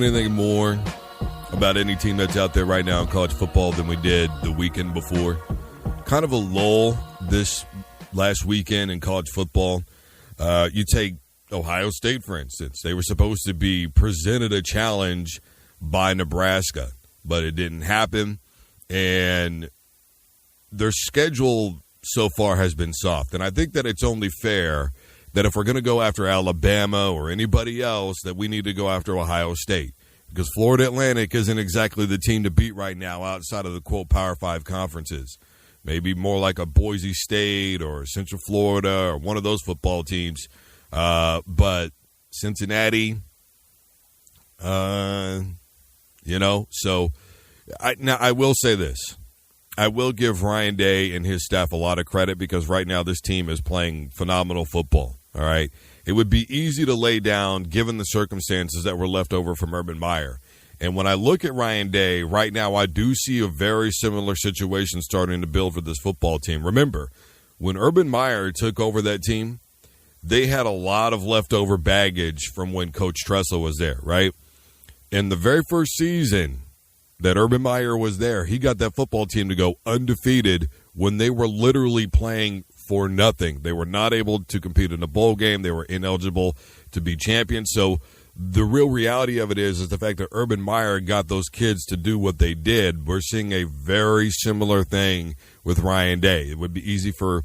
anything more about any team that's out there right now in college football than we did the weekend before. Kind of a lull this last weekend in college football. You take Ohio State, for instance. They were supposed to be presented a challenge by Nebraska, but it didn't happen. And their schedule so far has been soft. And I think that it's only fair that if we're going to go after Alabama or anybody else, that we need to go after Ohio State. Because Florida Atlantic isn't exactly the team to beat right now outside of the, quote, Power 5 conferences. Maybe more like a Boise State or Central Florida or one of those football teams. But Cincinnati, so I will say this. I will give Ryan Day and his staff a lot of credit because right now this team is playing phenomenal football, all right? It would be easy to lay down given the circumstances that were left over from Urban Meyer. And when I look at Ryan Day, right now I do see a very similar situation starting to build for this football team. Remember, when Urban Meyer took over that team, they had a lot of leftover baggage from when Coach Tressel was there, right? In the very first season that Urban Meyer was there, he got that football team to go undefeated when they were literally playing for nothing. They were not able to compete in a bowl game. They were ineligible to be champions. So the real reality of it is the fact that Urban Meyer got those kids to do what they did. We're seeing a very similar thing with Ryan Day. It would be easy for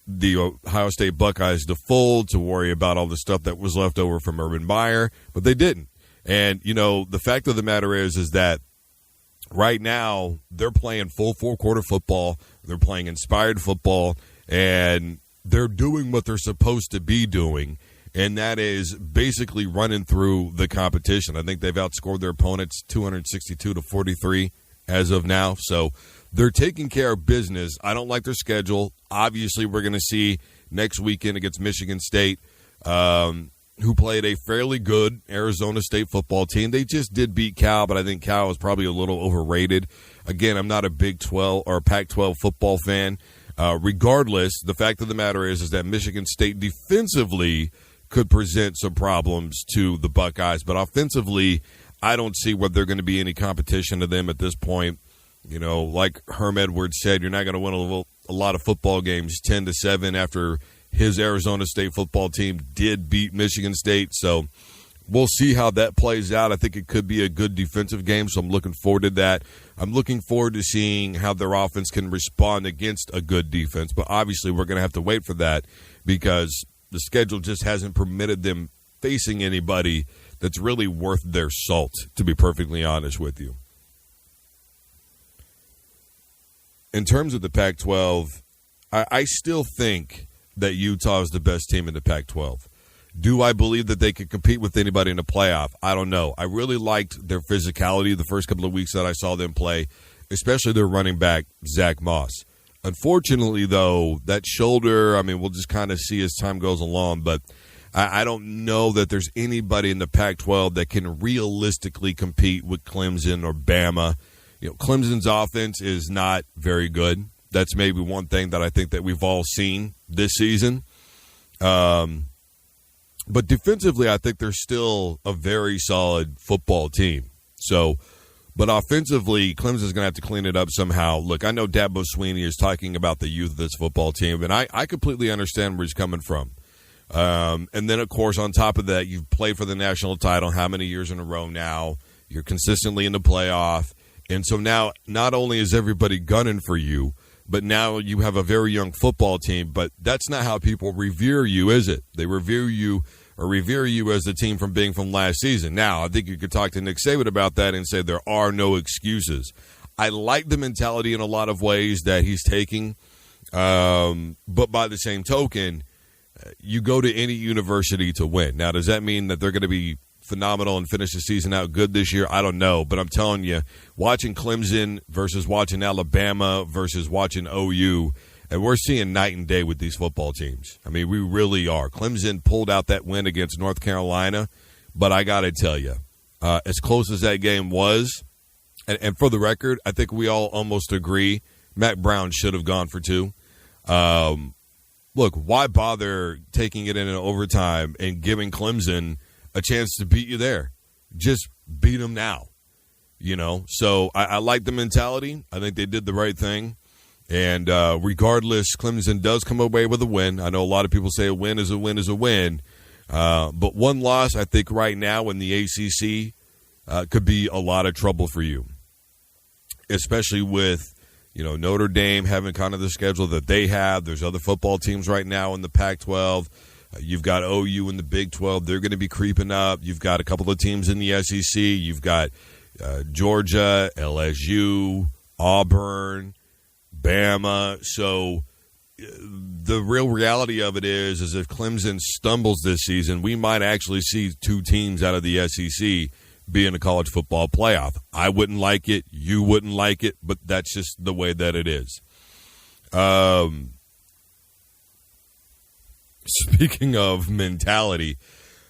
the Ohio State Buckeyes to fold, to worry about all the stuff that was left over from Urban Meyer, but they didn't. And, the fact of the matter is that right now they're playing full four-quarter football. They're playing inspired football, and they're doing what they're supposed to be doing, and that is basically running through the competition. I think they've outscored their opponents 262-43 as of now, so they're taking care of business. I don't like their schedule. Obviously, we're going to see next weekend against Michigan State, who played a fairly good Arizona State football team. They just did beat Cal, but I think Cal was probably a little overrated. Again, I'm not a Big 12 or Pac-12 football fan. Regardless, the fact of the matter is that Michigan State defensively could present some problems to the Buckeyes, but offensively, I don't see whether there going to be any competition to them at this point. Like Herm Edwards said, you're not going to win a lot of football games 10-7 after his Arizona State football team did beat Michigan State. So we'll see how that plays out. I think it could be a good defensive game, so I'm looking forward to that. I'm looking forward to seeing how their offense can respond against a good defense. But obviously we're going to have to wait for that because the schedule just hasn't permitted them facing anybody that's really worth their salt, to be perfectly honest with you. In terms of the Pac-12, I still think that Utah is the best team in the Pac-12. Do I believe that they could compete with anybody in the playoff? I don't know. I really liked their physicality the first couple of weeks that I saw them play, especially their running back, Zach Moss. Unfortunately, though, that shoulder, we'll just kind of see as time goes along, but I don't know that there's anybody in the Pac-12 that can realistically compete with Clemson or Bama. Clemson's offense is not very good. That's maybe one thing that I think that we've all seen this season. But defensively, I think they're still a very solid football team. But offensively, Clemson's going to have to clean it up somehow. Look, I know Dabo Swinney is talking about the youth of this football team, and I completely understand where he's coming from. And then, of course, on top of that, you've played for the national title how many years in a row now? You're consistently in the playoff. And so now not only is everybody gunning for you, but now you have a very young football team. But that's not how people revere you, is it? They revere you as the team from being from last season. Now, I think you could talk to Nick Saban about that and say there are no excuses. I like the mentality in a lot of ways that he's taking. But by the same token, you go to any university to win. Now, does that mean that they're going to be phenomenal and finish the season out good this year? I don't know, but I'm telling you, watching Clemson versus watching Alabama versus watching OU, and we're seeing night and day with these football teams. We really are. Clemson pulled out that win against North Carolina, but I got to tell you, as close as that game was, and for the record, I think we all almost agree Matt Brown should have gone for two. Look, why bother taking it in overtime and giving Clemson a chance to beat you there? just beat them now. So I like the mentality. I think they did the right thing. And regardless, Clemson does come away with a win. I know a lot of people say a win is a win is a win. But one loss, I think, right now in the ACC could be a lot of trouble for you, especially with, Notre Dame having kind of the schedule that they have. There's other football teams right now in the Pac-12. You've got OU in the Big 12. They're going to be creeping up. You've got a couple of teams in the SEC. You've got Georgia, LSU, Auburn, Bama. So the real reality of it is if Clemson stumbles this season, we might actually see two teams out of the SEC be in a college football playoff. I wouldn't like it. You wouldn't like it, but that's just the way that it is. Speaking of mentality,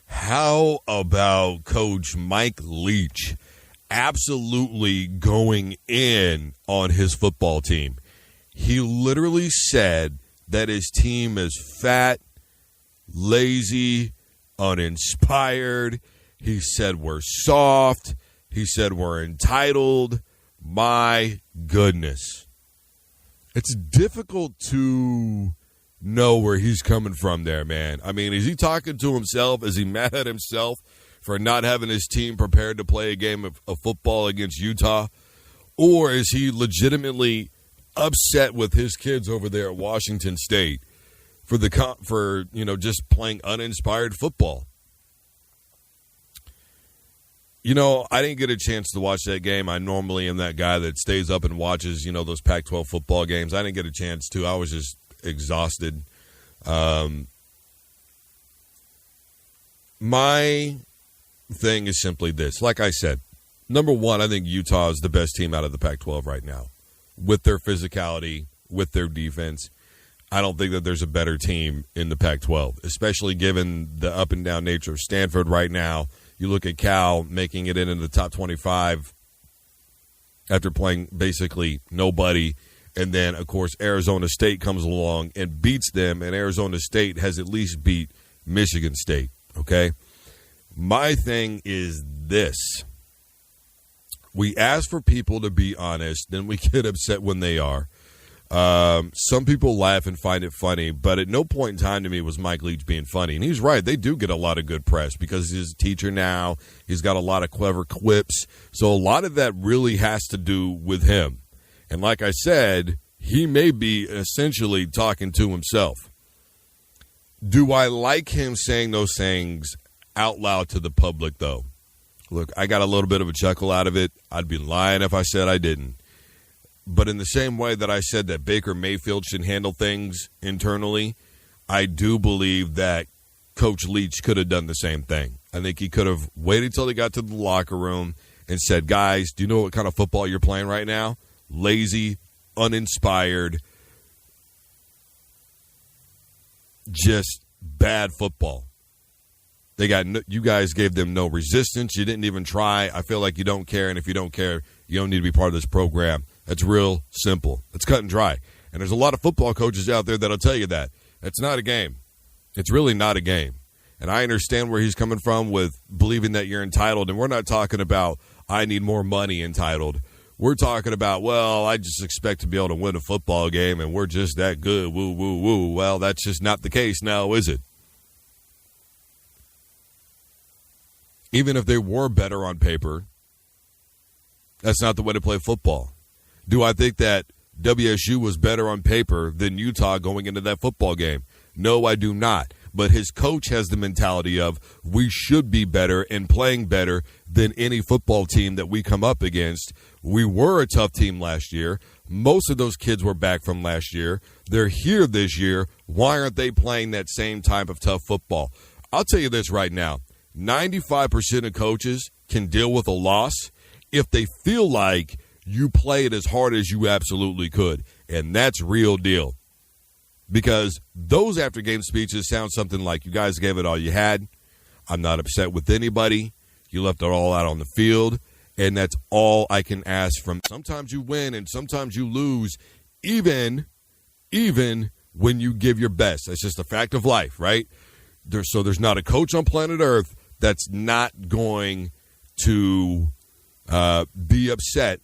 how about Coach Mike Leach absolutely going in on his football team? He literally said that his team is fat, lazy, uninspired. He said we're soft. He said we're entitled. My goodness. It's difficult to know where he's coming from there, man. I mean, is he talking to himself? Is he mad at himself for not having his team prepared to play a game of football against Utah? Or is he legitimately upset with his kids over there at Washington State for just playing uninspired football? I didn't get a chance to watch that game. I normally am that guy that stays up and watches, those Pac-12 football games. I didn't get a chance to. I was just exhausted. My thing is simply this. Like I said, number one, I think Utah is the best team out of the Pac-12 right now. With their physicality, with their defense, I don't think that there's a better team in the Pac-12, especially given the up-and-down nature of Stanford right now. You look at Cal making it into the top 25 after playing basically nobody. And then, of course, Arizona State comes along and beats them, and Arizona State has at least beat Michigan State, okay? My thing is this. We ask for people to be honest, then we get upset when they are. Some people laugh and find it funny, but at no point in time to me was Mike Leach being funny. And he's right. They do get a lot of good press because he's a teacher now. He's got a lot of clever quips. So a lot of that really has to do with him. And like I said, he may be essentially talking to himself. Do I like him saying those things out loud to the public, though? Look, I got a little bit of a chuckle out of it. I'd be lying if I said I didn't. But in the same way that I said that Baker Mayfield should handle things internally, I do believe that Coach Leach could have done the same thing. I think he could have waited till he got to the locker room and said, guys, do you know what kind of football you're playing right now? Lazy, uninspired, just bad football. You guys gave them no resistance. You didn't even try. I feel like you don't care, and if you don't care, you don't need to be part of this program. That's real simple. It's cut and dry. And there's a lot of football coaches out there that'll tell you that. It's not a game. It's really not a game. And I understand where he's coming from with believing that you're entitled. And we're not talking about I need more money entitled. We're talking about, well, I just expect to be able to win a football game, and we're just that good. Woo, woo, woo. Well, that's just not the case now, is it? Even if they were better on paper, that's not the way to play football. Do I think that WSU was better on paper than Utah going into that football game? No, I do not. But his coach has the mentality of we should be better and playing better than any football team that we come up against. We were a tough team last year. Most of those kids were back from last year. They're here this year. Why aren't they playing that same type of tough football? I'll tell you this right now. 95% of coaches can deal with a loss if they feel like you play it as hard as you absolutely could. And that's real deal. Because those after-game speeches sound something like, you guys gave it all you had. I'm not upset with anybody. You left it all out on the field. And that's all I can ask from. Sometimes you win and sometimes you lose, even when you give your best. That's just a fact of life, right? So there's not a coach on planet Earth that's not going to be upset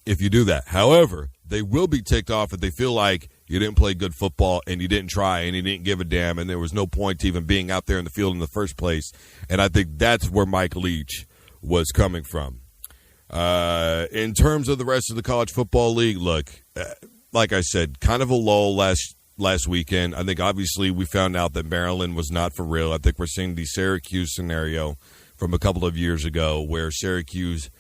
if you do that. However, they will be ticked off if they feel like you didn't play good football and you didn't try and you didn't give a damn and there was no point to even being out there in the field in the first place. And I think that's where Mike Leach was coming from. In terms of the rest of the college football league, look, like I said, kind of a lull last weekend. I think obviously we found out that Maryland was not for real. I think we're seeing the Syracuse scenario from a couple of years ago where Syracuse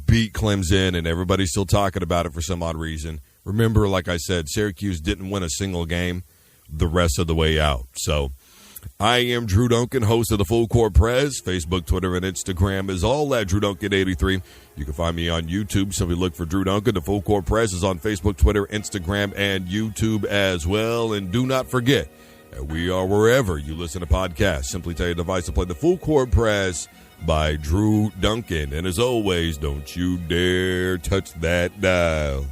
beat Clemson and everybody's still talking about it for some odd reason. Remember, like I said, Syracuse didn't win a single game the rest of the way out. So I am Drew Duncan, host of the Full Court Press. Facebook, Twitter, and Instagram is all at Drew Duncan 83. You can find me on YouTube. Simply look for Drew Duncan. The Full Court Press is on Facebook, Twitter, Instagram, and YouTube as well. And do not forget that we are wherever you listen to podcasts. Simply tell your device to play the Full Court Press by Drew Duncan. And as always, don't you dare touch that dial.